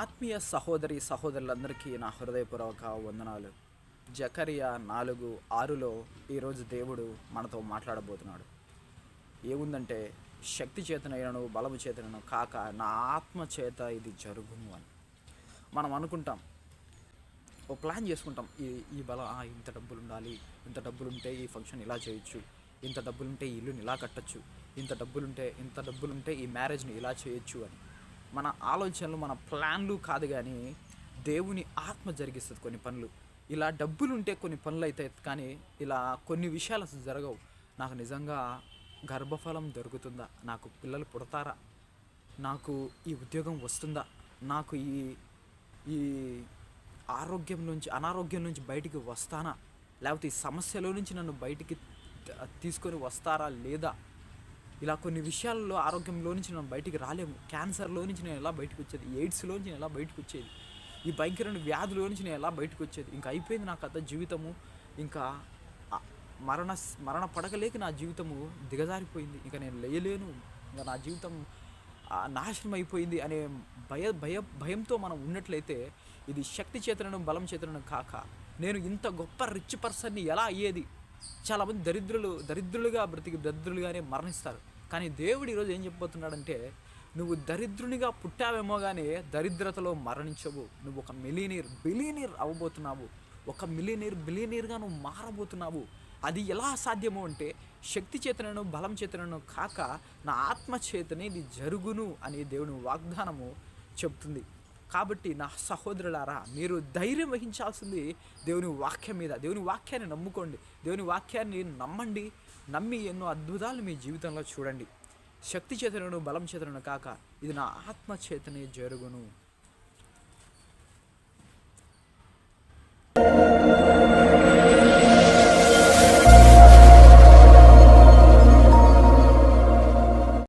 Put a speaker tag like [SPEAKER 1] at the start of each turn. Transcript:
[SPEAKER 1] ఆత్మీయ సహోదరి సహోదరులందరికీ నా హృదయపూర్వక వందనాలు. జకరియా 4:6లో ఈరోజు దేవుడు మనతో మాట్లాడబోతున్నాడు. ఏముందంటే, శక్తి చేతనైనను బలము చేతనను కాక నా ఆత్మ చేత ఇది జరుగును అని మనం అనుకుంటాం. ఓ ప్లాన్ చేసుకుంటాం. ఈ బలం ఇంత డబ్బులు ఉండాలి, ఇంత డబ్బులుంటే ఈ ఫంక్షన్ ఇలా చేయొచ్చు, ఇంత డబ్బులుంటే ఈ ఇల్లుని ఇలా కట్టచ్చు, ఇంత డబ్బులుంటే ఈ మ్యారేజ్ని ఇలా చేయొచ్చు అని మన ఆలోచనలు, మన ప్లాన్లు కాదు, కానీ దేవుని ఆత్మ జరిగిస్తుంది కొన్ని పనులు. ఇలా డబ్బులుంటే కొన్ని పనులు అవుతాయి, కానీ ఇలా కొన్ని విషయాలు అసలు జరగవు. నాకు నిజంగా గర్భఫలం దొరుకుతుందా, నాకు పిల్లలు పుడతారా, నాకు ఈ ఉద్యోగం వస్తుందా, నాకు ఈ అనారోగ్యం నుంచి బయటికి వస్తానా, లేకపోతే ఈ సమస్యలో నుంచి నన్ను బయటికి తీసుకొని వస్తారా లేదా, ఇలా కొన్ని విషయాల్లో ఆరోగ్యంలో నుంచి మనం బయటికి రాలేము. క్యాన్సర్లో నుంచి నేను ఎలా బయటకు వచ్చేది, ఎయిడ్స్లో నుంచి నేను ఎలా బయటకు వచ్చేది, ఈ భయంకరమైన వ్యాధుల నుంచి నేను ఎలా బయటకు వచ్చేది, ఇంకా అయిపోయింది నా కథ జీవితము, ఇంకా మరణ పడకలేక నా జీవితము దిగజారిపోయింది, ఇంకా నేను లేయలేను, ఇంకా నా జీవితం నాశనం అయిపోయింది అనే భయంతో మనం ఉన్నట్లయితే, ఇది శక్తి చేతనను బలం చేతనను కాక నేను ఇంత గొప్ప రిచ్ పర్సన్ని ఎలా అయ్యేది. చాలామంది దరిద్రులుగా బ్రతికి దరిద్రులుగానే మరణిస్తారు. కానీ దేవుడు ఈరోజు ఏం చెప్పబోతున్నాడంటే, నువ్వు దరిద్రునిగా పుట్టావేమో కానీ దరిద్రతలో మరణించవు. నువ్వు ఒక బిలియనీర్ అవ్వబోతున్నావు. ఒక బిలియనీర్గా నువ్వు మారబోతున్నావు. అది ఎలా సాధ్యమో అంటే, శక్తి చేతనను బలం చేతనను కాక నా ఆత్మ చేతనే ఇది జరుగును అని దేవుని వాగ్దానము చెప్తుంది. కాబట్టి నా సహోదరులారా, మీరు ధైర్యం వహించాల్సింది దేవుని వాక్యం మీద. దేవుని వాక్యాన్ని నమ్ముకోండి, దేవుని వాక్యాన్ని నమ్మి ఎన్నో అద్భుతాలు మీ జీవితంలో చూడండి. శక్తి చేతనను బలం చేతనను కాక ఇది నా ఆత్మ చేతనే జరుగును.